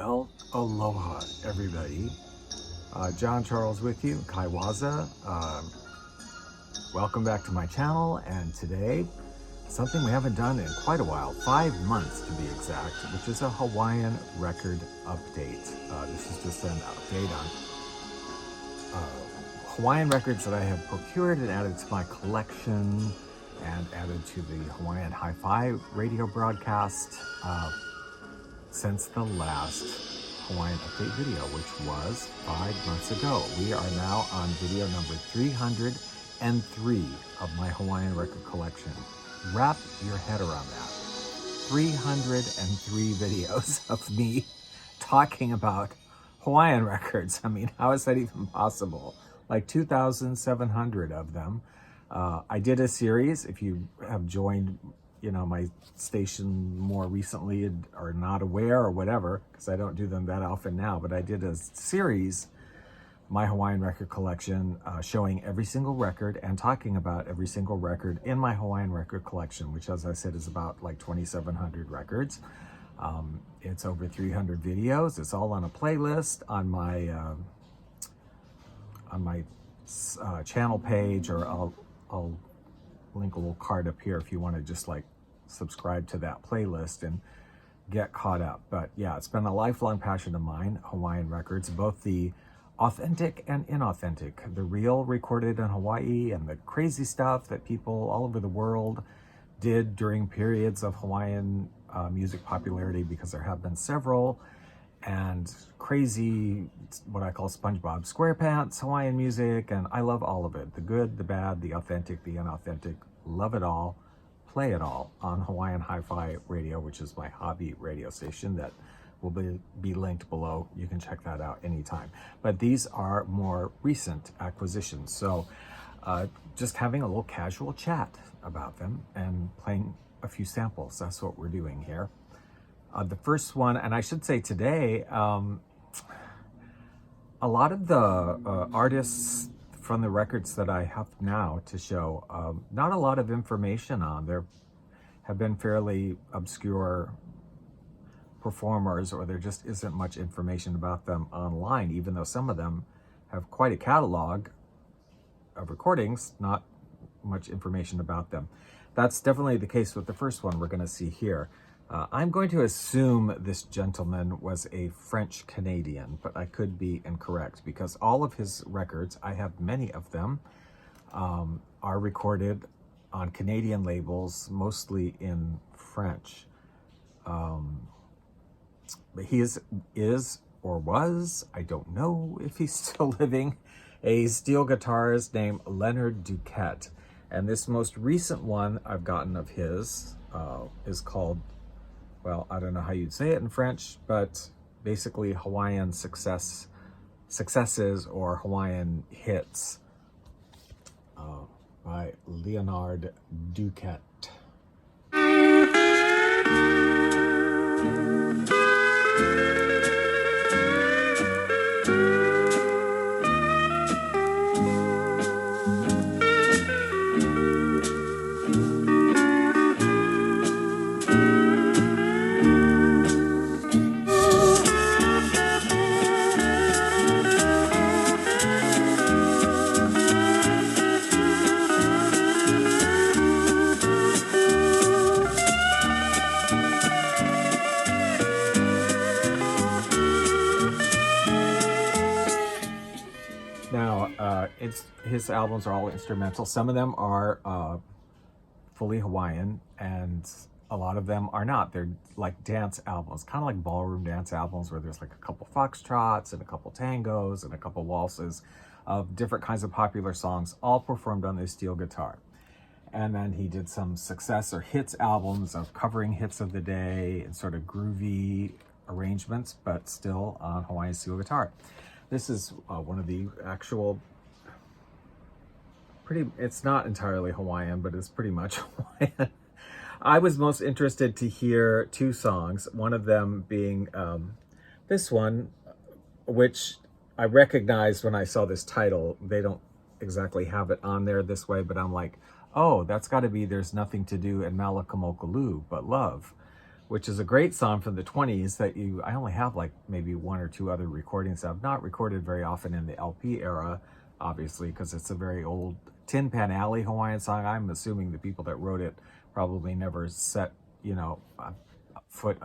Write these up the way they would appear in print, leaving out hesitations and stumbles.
Well, aloha, everybody. John Charles with you, Kaiwaza. Welcome back to my channel, and today, something we haven't done in quite a while, 5 months to be exact, which is a Hawaiian record update. This is just an update on Hawaiian records that I have procured and added to my collection and added to the Hawaiian Hi-Fi radio broadcast since the last Hawaiian update video, which was 5 months ago. We are now on video number 303 of my Hawaiian record collection. Wrap your head around that. 303 videos of me talking about Hawaiian records. I mean, how is that even possible? Like 2,700 of them. I did a series. If you have joined, my station more recently and are not aware or whatever, because I don't do them that often now, but I did a series, my Hawaiian record collection, showing every single record and talking about every single record in my Hawaiian record collection, which, as I said, is about like 2,700 records. It's over 300 videos. It's all on a playlist on my channel page, or I'll link a little card up here if you want to just like subscribe to that playlist and get caught up. But yeah, it's been a lifelong passion of mine, Hawaiian records, both the authentic and inauthentic, the real recorded in Hawaii and the crazy stuff that people all over the world did during periods of Hawaiian music popularity, because there have been several, and crazy, what I call SpongeBob SquarePants Hawaiian music, and I love all of it. The good, the bad, the authentic, the inauthentic, love it all, play it all on Hawaiian Hi-Fi Radio, which is my hobby radio station that will be linked below. You can check that out anytime. But these are more recent acquisitions, so just having a little casual chat about them and playing a few samples. That's what we're doing here. The first one, and I should say today, a lot of the artists from the records that I have now to show, not a lot of information on. There have been fairly obscure performers, or there just isn't much information about them online, even though some of them have quite a catalog of recordings, not much information about them. That's definitely the case with the first one we're going to see here. I'm going to assume this gentleman was a French Canadian, but I could be incorrect, because all of his records, I have many of them, are recorded on Canadian labels, mostly in French. But he is or was, I don't know if he's still living, a steel guitarist named Leonard Duquette. And this most recent one I've gotten of his is called, well, I don't know how you'd say it in French, but basically Hawaiian successes or Hawaiian hits by Leonard Duquette. His albums are all instrumental. Some of them are fully Hawaiian, and a lot of them are not. They're like dance albums, kind of like ballroom dance albums, where there's like a couple foxtrots and a couple tangos and a couple waltzes of different kinds of popular songs, all performed on this steel guitar. And then he did some success or hits albums of covering hits of the day and sort of groovy arrangements, but still on Hawaiian steel guitar. This is one of the actual it's not entirely Hawaiian, but it's pretty much Hawaiian. I was most interested to hear two songs, one of them being this one, which I recognized when I saw this title. They don't exactly have it on there this way, but I'm like, oh, that's got to be There's Nothing to Do in Malakamokalu But Love, which is a great song from the 20s that I only have like maybe one or two other recordings. I've not recorded very often in the LP era, obviously, because it's a very old Tin Pan Alley Hawaiian song. I'm assuming the people that wrote it probably never set, you know, a foot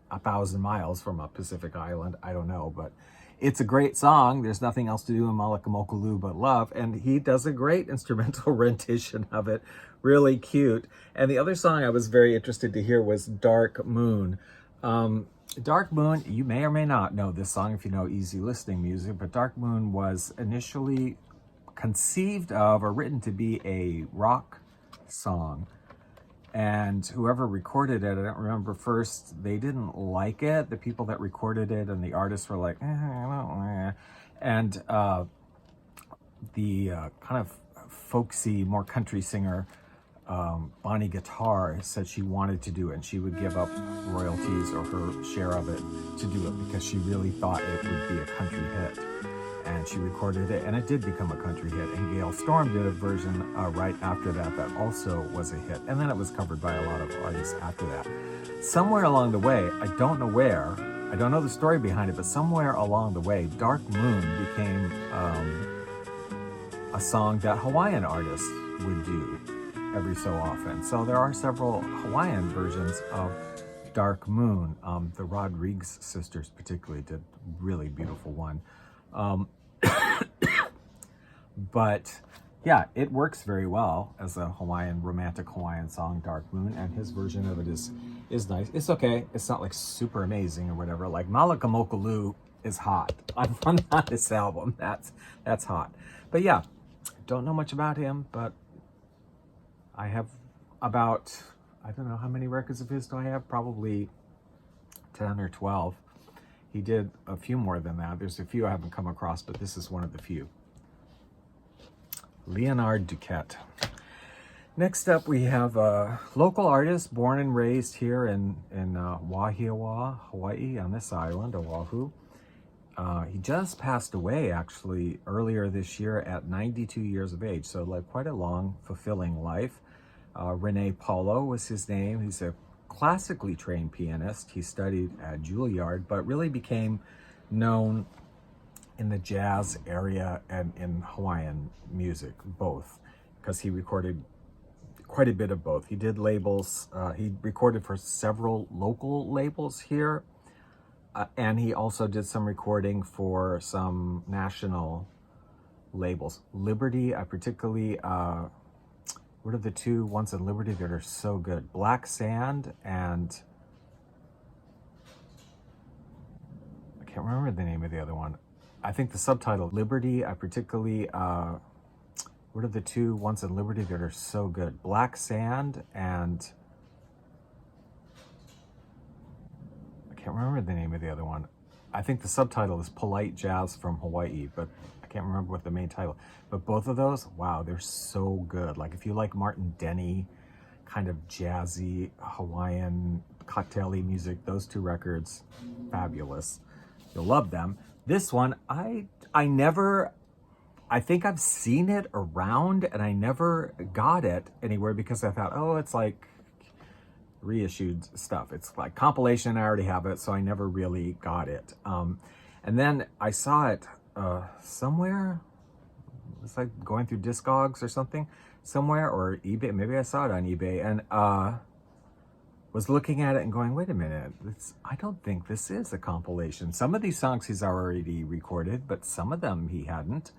1,000 miles from a Pacific island. I don't know, but it's a great song. There's nothing else to do in Malakamokulou but love, and he does a great instrumental rendition of it. Really cute. And the other song I was very interested to hear was Dark Moon. Dark Moon, you may or may not know this song if you know easy listening music, but Dark Moon was initially conceived of or written to be a rock song. And whoever recorded it, I don't remember first, they didn't like it. The people that recorded it and the artists were like, and the kind of folksy, more country singer, Bonnie Guitare, said she wanted to do it and she would give up royalties or her share of it to do it because she really thought it would be a country hit. And she recorded it and it did become a country hit. And Gail Storm did a version right after that that also was a hit. And then it was covered by a lot of artists after that. Somewhere along the way, I don't know where, I don't know the story behind it, but somewhere along the way, Dark Moon became a song that Hawaiian artists would do every so often. So there are several Hawaiian versions of Dark Moon. The Rodriguez sisters particularly did a really beautiful one. But yeah, it works very well as a Hawaiian, romantic Hawaiian song, Dark Moon, and his version of it is nice. It's okay. It's not like super amazing or whatever. Like Malakamokulou is hot on this album. That's hot. But yeah, don't know much about him, but I have about, I don't know how many records of his do I have? Probably 10 or 12. He did a few more than that. There's a few I haven't come across, but this is one of the few. Leonard Duquette. Next up, we have a local artist born and raised here in Wahiawa, Hawaii, on this island, Oahu. He just passed away, actually, earlier this year at 92 years of age, so like quite a long, fulfilling life. Renee Paulo was his name. He's a classically trained pianist. He studied at Juilliard, but really became known in the jazz area and in Hawaiian music, both, because he recorded quite a bit of both. He did labels, he recorded for several local labels here, and he also did some recording for some national labels. Liberty, I particularly, what are the two ones in Liberty that are so good? Black Sand and, I can't remember the name of the other one. I think the subtitle, Liberty, I particularly, what are the two ones in Liberty that are so good? Black Sand and, I can't remember the name of the other one. I think the subtitle is Polite Jazz from Hawaii, but I can't remember what the main title. But both of those, wow, they're so good. Like if you like Martin Denny, kind of jazzy Hawaiian cocktail-y music, those two records, fabulous. You'll love them. This one, I think I've seen it around and I never got it anywhere because I thought, oh, it's like reissued stuff. It's like compilation, I already have it, so I never really got it. And then I saw it somewhere. It's like going through Discogs or something, somewhere, or eBay. Maybe I saw it on eBay and was looking at it and going, wait a minute, I don't think this is a compilation. Some of these songs he's already recorded, but some of them he hadn't.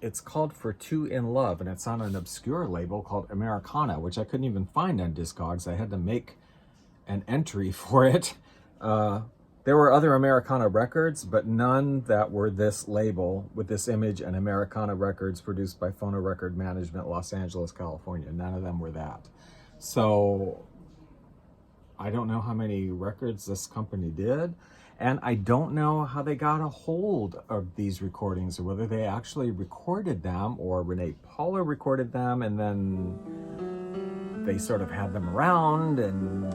It's called For Two in Love, and it's on an obscure label called Americana, which I couldn't even find on Discogs. I had to make an entry for it. There were other Americana records, but none that were this label with this image and Americana records produced by Phono Record Management, Los Angeles, California. None of them were that. So I don't know how many records this company did, and I don't know how they got a hold of these recordings or whether they actually recorded them or Renee Paulo recorded them and then they sort of had them around and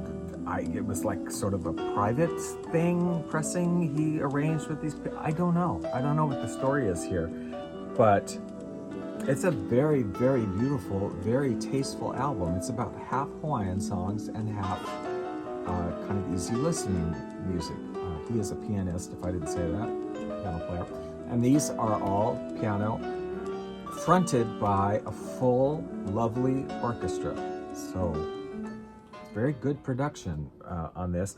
it was like sort of a private thing, pressing he arranged with these people. I don't know what the story is here, but it's a very, very beautiful, very tasteful album. It's about half Hawaiian songs and half kind of easy listening music. He is a pianist, if I didn't say that, piano player. And these are all piano fronted by a full, lovely orchestra. So, very good production on this.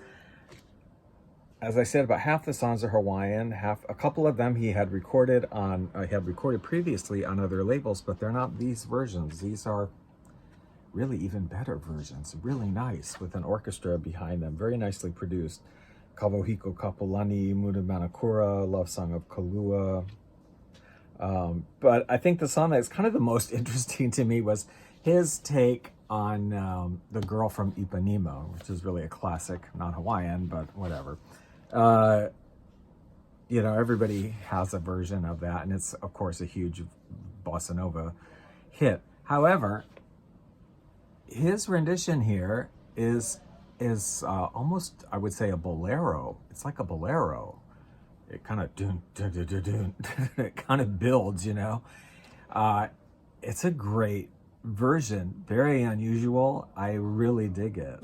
As I said, about half the songs are Hawaiian. A couple of them he had recorded previously on other labels, but they're not these versions. These are really even better versions, really nice, with an orchestra behind them, very nicely produced. Kawohiko Kapolani, Muda Manakura, Love Song of Kalua. But I think the song that's kind of the most interesting to me was his take on The Girl from Ipanema, which is really a classic, not Hawaiian, but whatever. You know, everybody has a version of that, and it's, of course, a huge bossa nova hit. However, his rendition here is almost, I would say, a bolero. It's like a bolero. It kind of dun, dun, dun, dun, dun. It kind of builds, you know. It's a great version, very unusual. I really dig it.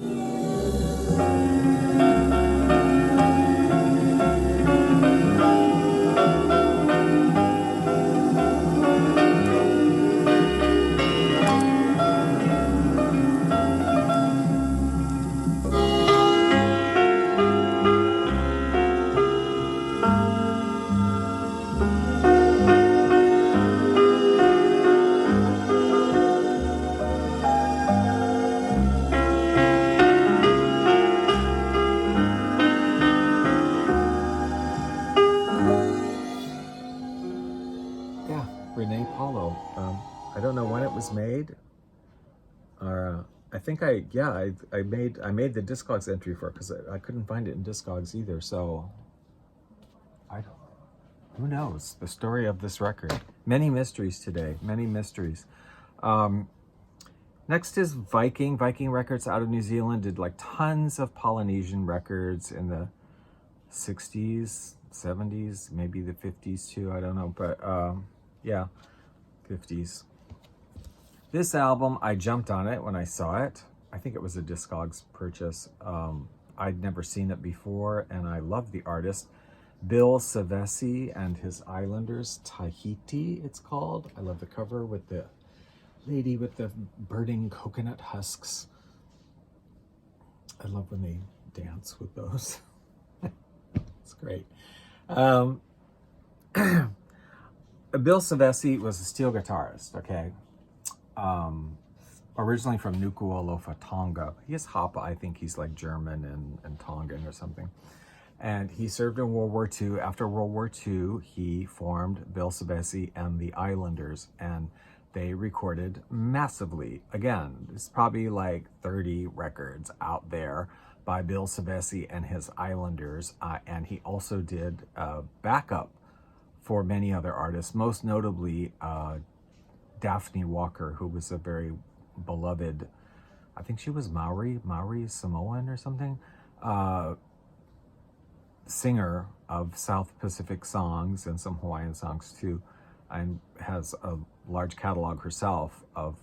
Renee Paulo. I don't know when it was made. I think I made the Discogs entry for it because I couldn't find it in Discogs either. So who knows the story of this record? Many mysteries today. Many mysteries. Next is Viking. Viking Records out of New Zealand did like tons of Polynesian records in the 60s, 70s, maybe the 50s too. I don't know, but yeah, 50s. This album, I jumped on it when I saw it. I think it was a Discogs purchase. I'd never seen it before, and I love the artist. Bill Sevesi and his Islanders, Tahiti, it's called. I love the cover with the lady with the burning coconut husks. I love when they dance with those. It's great. Bill Savesi was a steel guitarist, okay? Originally from Nuku'alofa, Tonga. He is Hapa, I think he's like German and Tongan or something. And he served in World War II. After World War II, he formed Bill Savesi and the Islanders, and they recorded massively. Again, there's probably like 30 records out there by Bill Savesi and his Islanders, and he also did backup for many other artists, most notably Daphne Walker, who was a very beloved, I think she was Maori Samoan or something, singer of South Pacific songs and some Hawaiian songs too, and has a large catalog herself of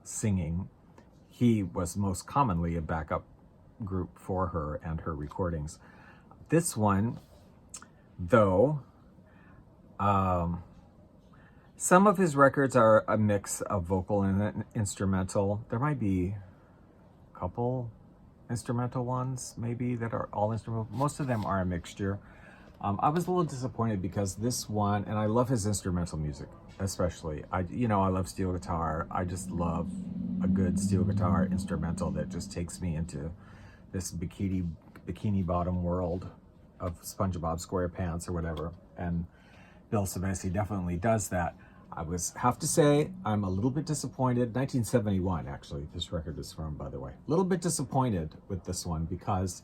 singing. He was most commonly a backup group for her and her recordings. This one, though, some of his records are a mix of vocal and instrumental. There might be a couple instrumental ones, maybe, that are all instrumental. Most of them are a mixture. I was a little disappointed because this one, and I love his instrumental music, especially. I love steel guitar. I just love a good steel guitar instrumental that just takes me into this bikini bottom world of SpongeBob SquarePants or whatever. And Bill Savesi definitely does that. I have to say, I'm a little bit disappointed. 1971, actually, this record is from, by the way. A little bit disappointed with this one because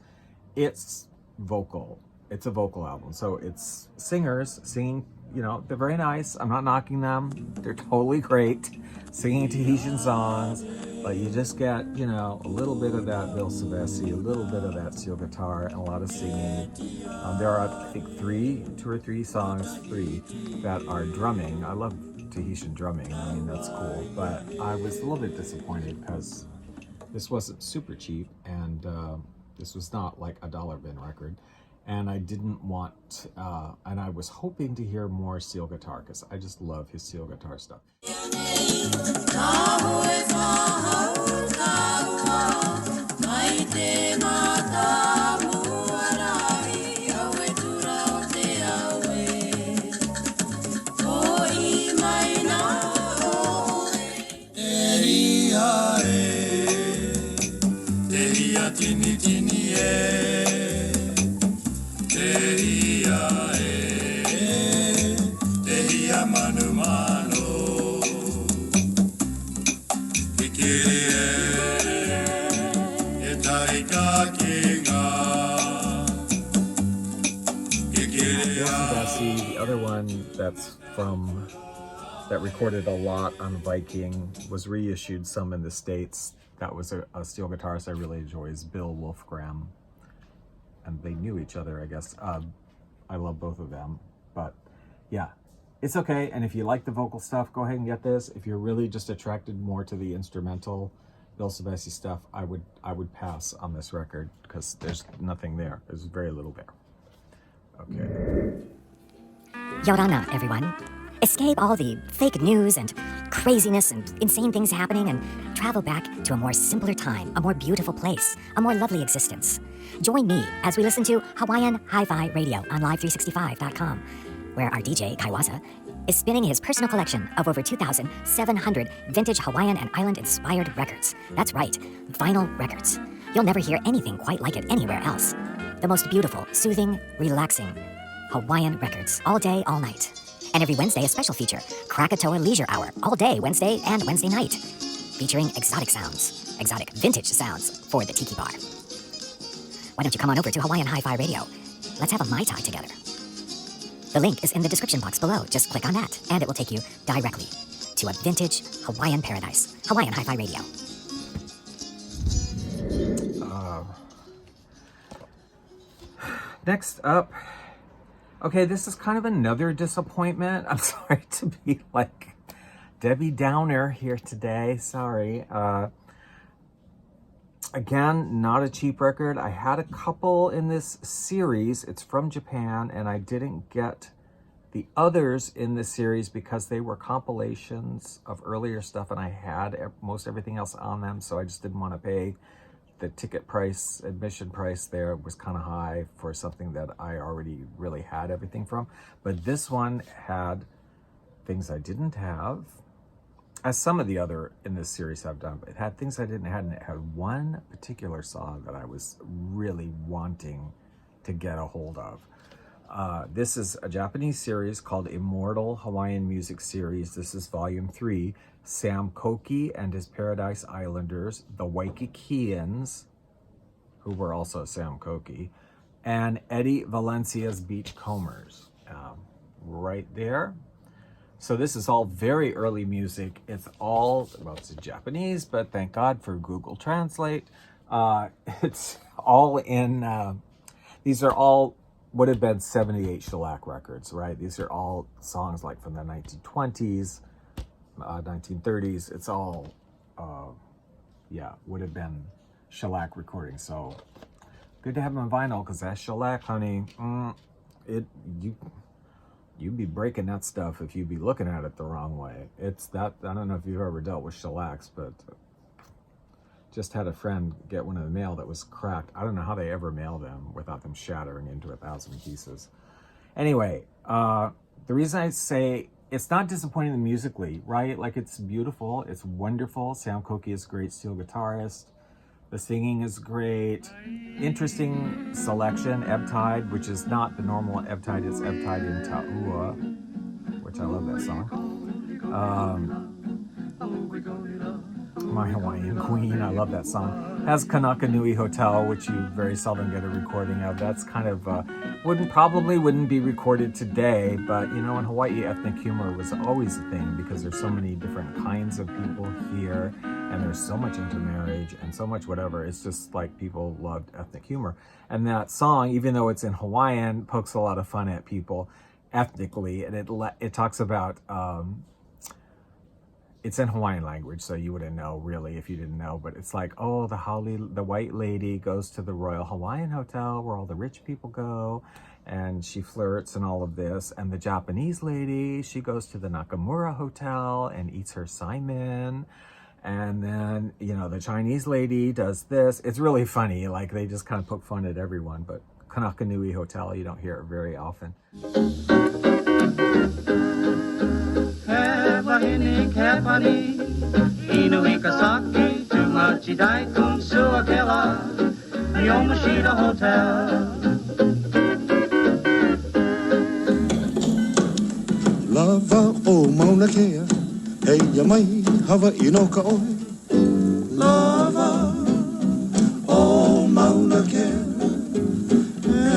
it's vocal. It's a vocal album. So it's singers singing, they're very nice. I'm not knocking them. They're totally great. Singing Tahitian songs. But you just get, a little bit of that Bill Savesi, a little bit of that steel guitar, and a lot of singing. There are, I think, two or three songs that are drumming. I love Tahitian drumming. I mean, that's cool. But I was a little bit disappointed because this wasn't super cheap, and This was not like a dollar bin record. And I didn't want, and I was hoping to hear more steel guitar because I just love his steel guitar stuff. Sevesi, the other one that recorded a lot on Viking, was reissued some in the States. That was a steel guitarist I really enjoy, is Bill Wolfgram. And they knew each other, I guess. I love both of them. But yeah, it's okay. And if you like the vocal stuff, go ahead and get this. If you're really just attracted more to the instrumental Bill Savesi stuff, I would pass on this record because there's nothing there. There's very little there. Okay. Yorana, everyone. Escape all the fake news and craziness and insane things happening and travel back to a more simpler time, a more beautiful place, a more lovely existence. Join me as we listen to Hawaiian Hi-Fi Radio on Live365.com, where our DJ, Kaiwaza, is spinning his personal collection of over 2,700 vintage Hawaiian and island-inspired records. That's right, vinyl records. You'll never hear anything quite like it anywhere else. The most beautiful, soothing, relaxing Hawaiian records, all day, all night. And every Wednesday, a special feature, Krakatoa Leisure Hour, all day, Wednesday and Wednesday night, featuring exotic sounds, exotic vintage sounds for the Tiki Bar. Why don't you come on over to Hawaiian Hi-Fi Radio? Let's have a Mai Tai together. The link is in the description box below. Just click on that, and it will take you directly to a vintage Hawaiian paradise. Hawaiian Hi-Fi Radio. Next up, okay, this is kind of another disappointment. I'm sorry to be like Debbie Downer here today. Sorry. Again, not a cheap record. I had a couple in this series. It's from Japan, and I didn't get the others in this series because they were compilations of earlier stuff, and I had most everything else on them, so I just didn't want to pay the ticket price, admission price there was kind of high for something that I already really had everything from. But this one had things I didn't have, as some of the other in this series have done, but it had things I didn't have, and it had one particular song that I was really wanting to get a hold of. This is a Japanese series called Immortal Hawaiian Music Series. This is volume 3. Sam Koki and his Paradise Islanders, the Waikikians, who were also Sam Koki, and Eddie Valencia's Beachcombers. Right there. So this is all very early music. It's all, well, it's in Japanese, but thank God for Google Translate. It's all in, these are all would have been 78 shellac records, right? These are all songs like from the 1920s, 1930s. It's all, yeah, would have been shellac recordings. So good to have them on vinyl, because that shellac, honey, you'd be breaking that stuff if you'd be looking at it the wrong way. It's that, I don't know if you've ever dealt with shellacs, but just had a friend get one in the mail that was cracked. I don't know how they ever mail them without them shattering into 1,000 pieces. Anyway, the reason I say it's not disappointing musically, right? Like, it's beautiful, it's wonderful. Sam Koki is a great steel guitarist. The singing is great. Interesting selection, Ebb Tide, which is not the normal Ebb Tide, it's Ebb Tide in Ta'ua, which I love that song. My Hawaiian Queen, I love that song. Has Kanaka Nui Hotel, which you very seldom get a recording of. That's kind of, probably wouldn't be recorded today, but you know, in Hawaii, ethnic humor was always a thing because there's so many different kinds of people here, and there's so much intermarriage and so much whatever. It's just like people loved ethnic humor. And that song, even though it's in Hawaiian, pokes a lot of fun at people ethnically, and it talks about, it's in Hawaiian language, so you wouldn't know really if you didn't know, but it's like, oh, the white lady goes to the Royal Hawaiian Hotel where all the rich people go, and she flirts and all of this. And the Japanese lady, she goes to the Nakamura Hotel and eats her Simon. And then, you know, the Chinese lady does this. It's really funny. Like, they just kind of poke fun at everyone. But Kanakanui Hotel, you don't hear it very often. Lava o Mauna Kea, hey Yamai, Hawaii no Kaoi. Lava o Mauna Kea,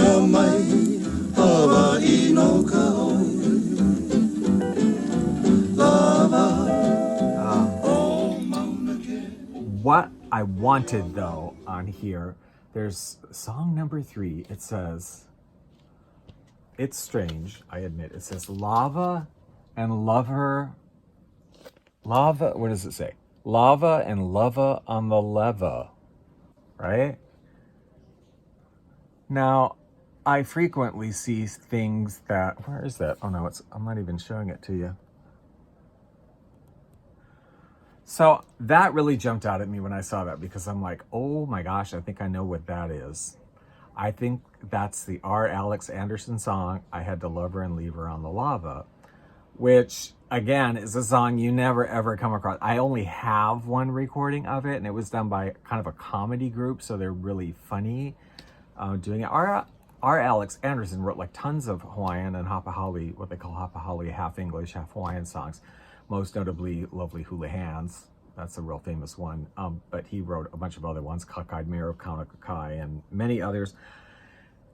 Yamai, Hawaii no Kaoi. Lava o Mauna Kea. What I wanted, though, on here, there's song number 3. It says, it's strange, I admit. It says lava and lover. Lava, what does it say? Lava and lava on the leva, right? Now, I frequently see things that, where is that? Oh no, I'm not even showing it to you. So that really jumped out at me when I saw that, because I'm like, oh my gosh, I think I know what that is. I think that's the R. Alex Anderson song, I Had to Love Her and Leave Her on the Lava, which, again, is a song you never, ever come across. I only have one recording of it, and it was done by kind of a comedy group, so they're really funny doing it. R. Alex Anderson wrote like tons of Hawaiian and Hapahawi, what they call Hapahawi, half English, half Hawaiian songs, most notably Lovely Hula Hands. That's a real famous one. But he wrote a bunch of other ones, Kaka'd Miro, Kauna Kakai, and many others.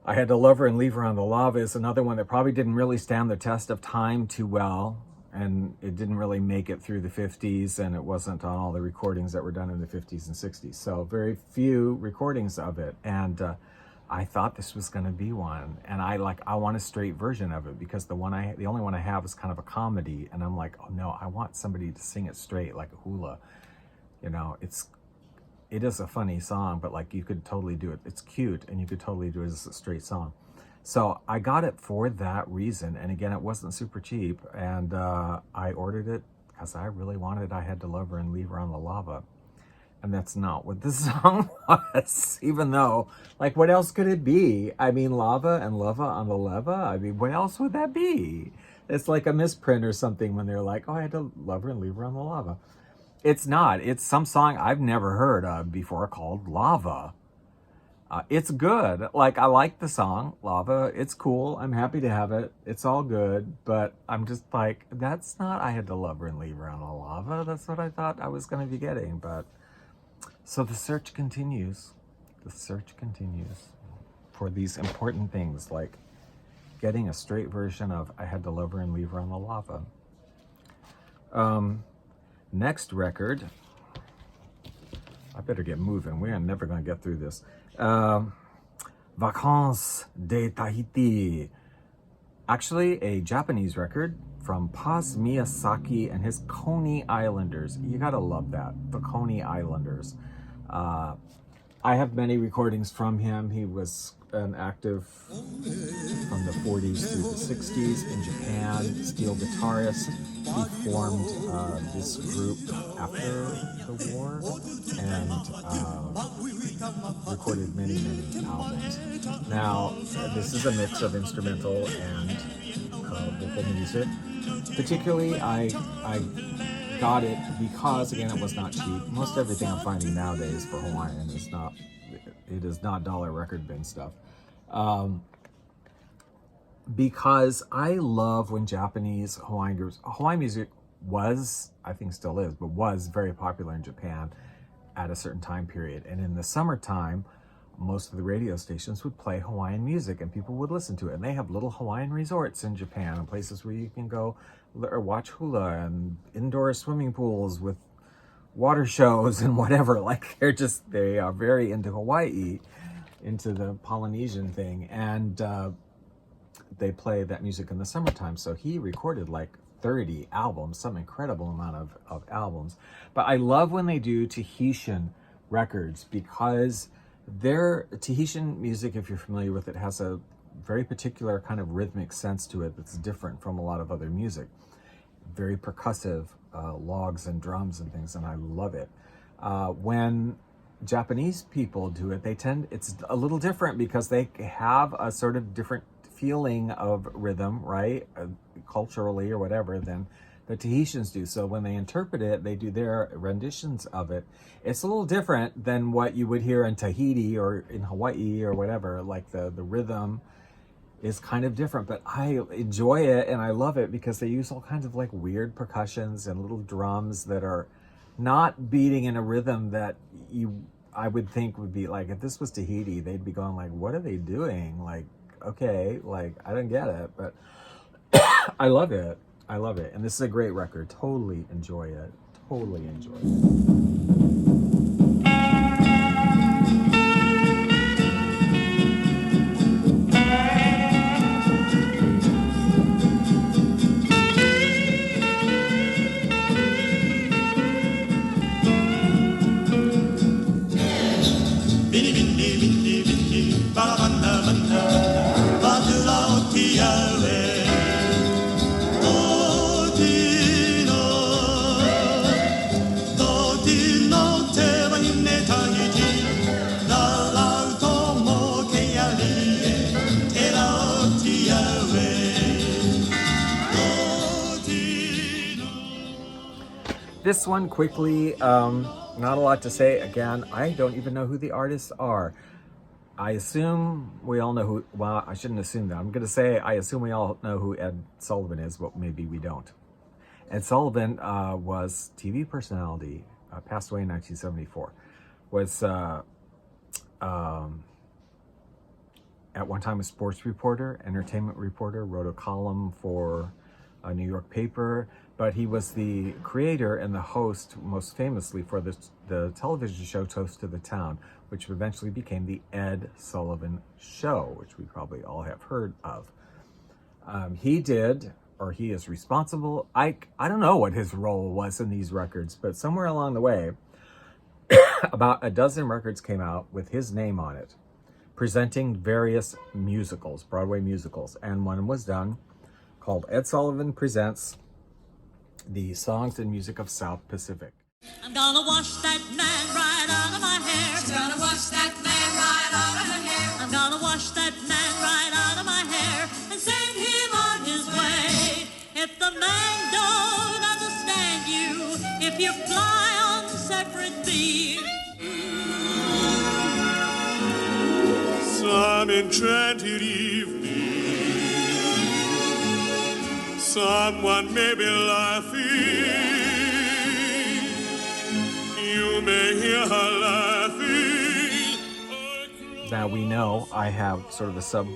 I Had to Love Her and Leave Her on the Lava is another one that probably didn't really stand the test of time too well. And it didn't really make it through the 50s, and it wasn't on all the recordings that were done in the 50s and 60s. So very few recordings of it. And I thought this was going to be one. And I want a straight version of it, because the only one I have is kind of a comedy. And I'm like, oh no, I want somebody to sing it straight like a hula. You know, it is a funny song, but like you could totally do it. It's cute, and you could totally do it as a straight song. So I got it for that reason. And again, it wasn't super cheap. And I ordered it because I really wanted I Had to Love Her and Leave Her on the Lava. And that's not what the song was, even though, like, what else could it be? I mean, lava and lava on the leva? I mean, what else would that be? It's like a misprint or something when they're like, oh, I had to love her and leave her on the lava. It's not. It's some song I've never heard of before called Lava. It's good. Like, I like the song, Lava. It's cool. I'm happy to have it. It's all good. But I'm just like, that's not I Had to Love Her and Leave Her on the Lava. That's what I thought I was going to be getting. But so the search continues. The search continues for these important things, like getting a straight version of I Had to Love Her and Leave Her on the Lava. Next record, I better get moving. We are never going to get through this. Vacance de Tahiti. Actually, a Japanese record from Paz Miyazaki and his Coney Islanders. You gotta love that, the Coney Islanders. I have many recordings from him. He was an active from the 40s through the 60s in Japan, steel guitarist. He formed this group after the war and recorded many, many albums. Now, this is a mix of instrumental and vocal music. Particularly, I got it because, again, it was not cheap. Most everything I'm finding nowadays for Hawaiian is not, it is not dollar record bin stuff. Because I love when Japanese Hawaiian groups, Hawaiian music was, I think still is, but was very popular in Japan at a certain time period. And in the summertime, most of the radio stations would play Hawaiian music and people would listen to it. And they have little Hawaiian resorts in Japan and places where you can go or watch hula and indoor swimming pools with water shows and whatever. Like they are very into Hawaii, into the Polynesian thing. And they play that music in the summertime. So he recorded like 30 albums, some incredible amount of albums. But I love when they do Tahitian records, because their Tahitian music, if you're familiar with it, has a very particular kind of rhythmic sense to it that's different from a lot of other music. Very percussive logs and drums and things, and I love it. When Japanese people do it, it's a little different because they have a sort of different feeling of rhythm, right? Culturally or whatever, than the Tahitians do. So when they interpret it, they do their renditions of it. It's a little different than what you would hear in Tahiti or in Hawaii or whatever. Like the rhythm is kind of different, but I enjoy it and I love it because they use all kinds of like weird percussions and little drums that are not beating in a rhythm that I would think would be like, if this was Tahiti, they'd be going like, what are they doing? Like, okay, like I don't get it, but I love it. I love it. And this is a great record. Totally enjoy it. Totally enjoy it. This one quickly, not a lot to say. Again, I don't even know who the artists are. I assume we all know who, well, I shouldn't assume that. I'm going to say I assume we all know who Ed Sullivan is, but maybe we don't. Ed Sullivan was TV personality, passed away in 1974. Was at one time a sports reporter, entertainment reporter, wrote a column for a New York paper, but he was the creator and the host, most famously, for the television show Toast to the Town, which eventually became the Ed Sullivan Show, which we probably all have heard of. He is responsible. I don't know what his role was in these records, but somewhere along the way, about a dozen records came out with his name on it, presenting various musicals, Broadway musicals, and one was done called Ed Sullivan Presents the Songs and Music of South Pacific. I'm gonna wash that man right out of my hair. She's gonna wash that man right out of her hair. I'm gonna wash that man right out of my hair and send him on his way. If the man don't understand you, if you fly on separate beams, some enchanted evening, someone may be laughing. You may hear her laughing. Now we know I have sort of a sub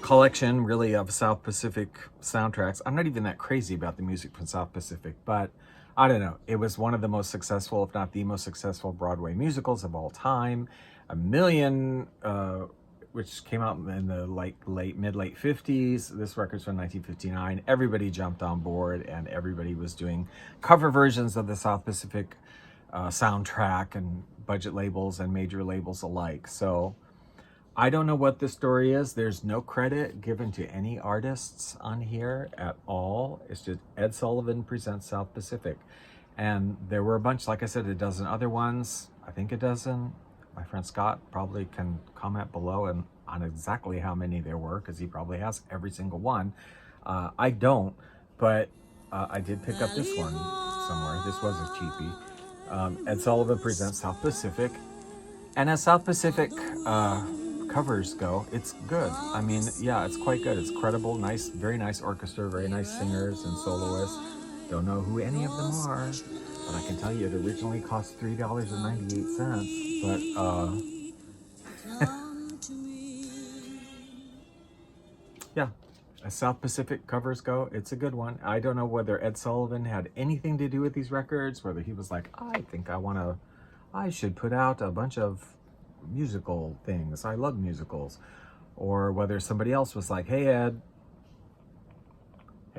collection really of South Pacific soundtracks. I'm not even that crazy about the music from South Pacific, but I don't know. It was one of the most successful, if not the most successful, Broadway musicals of all time. A million, which came out in the mid-late 50s. This record's from 1959. Everybody jumped on board and everybody was doing cover versions of the South Pacific soundtrack, and budget labels and major labels alike. So I don't know what the story is. There's no credit given to any artists on here at all. It's just Ed Sullivan Presents South Pacific. And there were a bunch, like I said, a dozen other ones. I think a dozen. My friend Scott probably can comment below on exactly how many there were, because he probably has every single one. I don't, but I did pick up this one somewhere. This was a cheapie. Ed Sullivan Presents South Pacific. And as South Pacific covers go, it's good. I mean, yeah, it's quite good. It's credible, nice, very nice orchestra, very nice singers and soloists. Don't know who any of them are, but I can tell you it originally cost $3.98. But yeah, as South Pacific covers go, it's a good one. I don't know whether Ed Sullivan had anything to do with these records, whether he was like, I think I should put out a bunch of musical things. I love musicals. Or whether somebody else was like, hey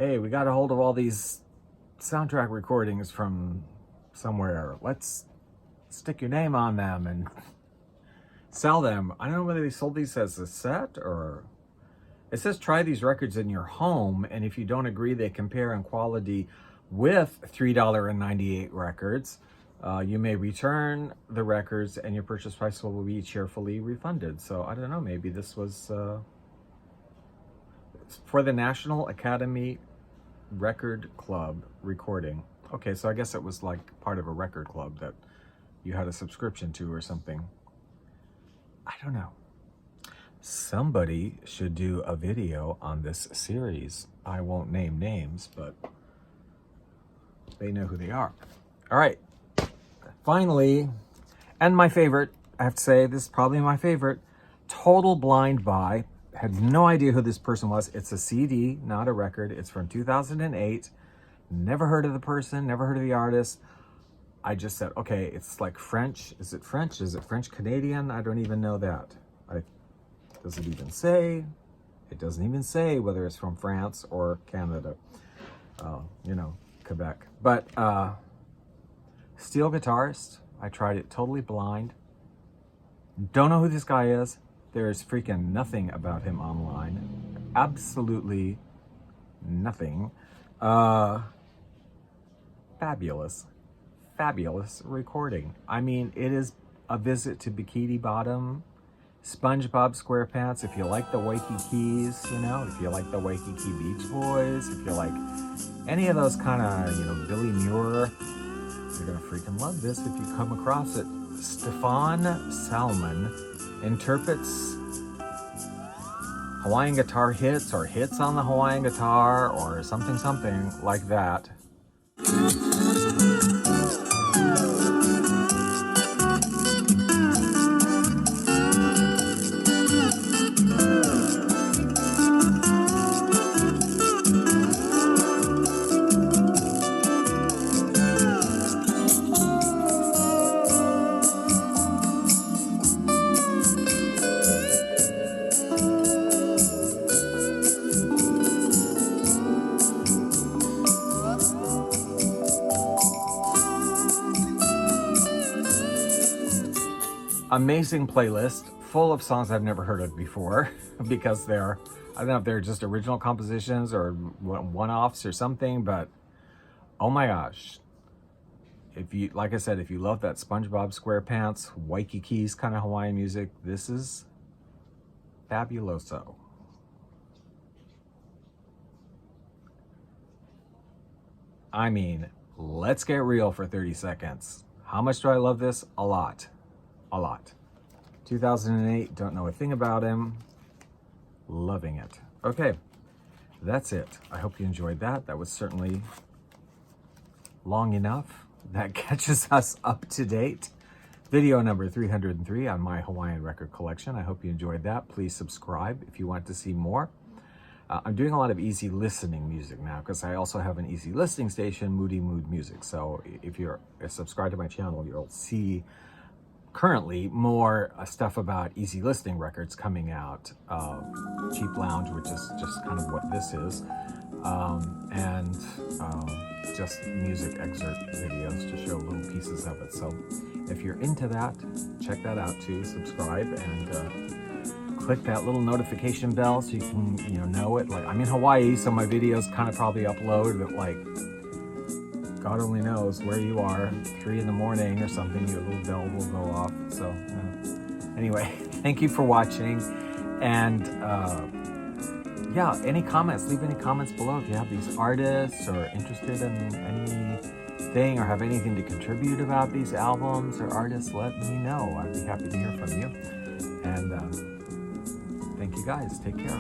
hey, we got a hold of all these soundtrack recordings from somewhere. Let's stick your name on them and sell them. I don't know whether they sold these as a set or... It says try these records in your home, and if you don't agree, they compare in quality with $3.98 records. You may return the records and your purchase price will be cheerfully refunded. So I don't know, maybe this was for the National Academy Record Club recording. Okay, so I guess it was like part of a record club that you had a subscription to or something. I don't know. Somebody should do a video on this series. I won't name names, but they know who they are. All right. Finally, and my favorite, I have to say, this is probably my favorite, Total Blind Buy. Had no idea who this person was. It's a CD, not a record. It's from 2008. Never heard of the person, never heard of the artist. I just said, okay, it's like French. Is it French? Is it French Canadian? I don't even know that. Does it even say? It doesn't even say whether it's from France or Canada. You know, Quebec. But steel guitarist. I tried it totally blind. Don't know who this guy is. There's freaking nothing about him online. Absolutely nothing. Fabulous. Fabulous recording. I mean, it is a visit to Bikini Bottom, SpongeBob SquarePants. If you like the Waikikis, you know, if you like the Waikiki Beach Boys, if you like any of those kind of, you know, Billy Muir, you're gonna freaking love this if you come across it. Stefan Salman interprets Hawaiian guitar hits or hits on the Hawaiian guitar or something like that. Amazing playlist full of songs I've never heard of before because they're, I don't know if they're just original compositions or one-offs or something, but oh my gosh. If you, like I said, if you love that SpongeBob SquarePants, Waikiki's kind of Hawaiian music, this is fabuloso. I mean, let's get real for 30 seconds. How much do I love this? A lot. A lot. 2008, don't know a thing about him. Loving it. Okay, that's it. I hope you enjoyed that. That was certainly long enough. That catches us up to date. Video number 303 on my Hawaiian record collection. I hope you enjoyed that. Please subscribe if you want to see more. I'm doing a lot of easy listening music now because I also have an easy listening station, Moody Mood Music. So if you're subscribed to my channel, you'll see currently more stuff about easy listening records coming out. Cheap Lounge, which is just kind of what this is, and just music excerpt videos to show little pieces of it. So if you're into that, check that out too. Subscribe and click that little notification bell so you can, you know it. Like, I'm in Hawaii, so my videos kind of probably upload at like, God only knows where you are, 3 in the morning or something, your little bell will go off. So anyway, thank you for watching. And yeah, any comments, leave any comments below if you have these artists or interested in anything or have anything to contribute about these albums or artists, let me know. I'd be happy to hear from you. And thank you guys. Take care.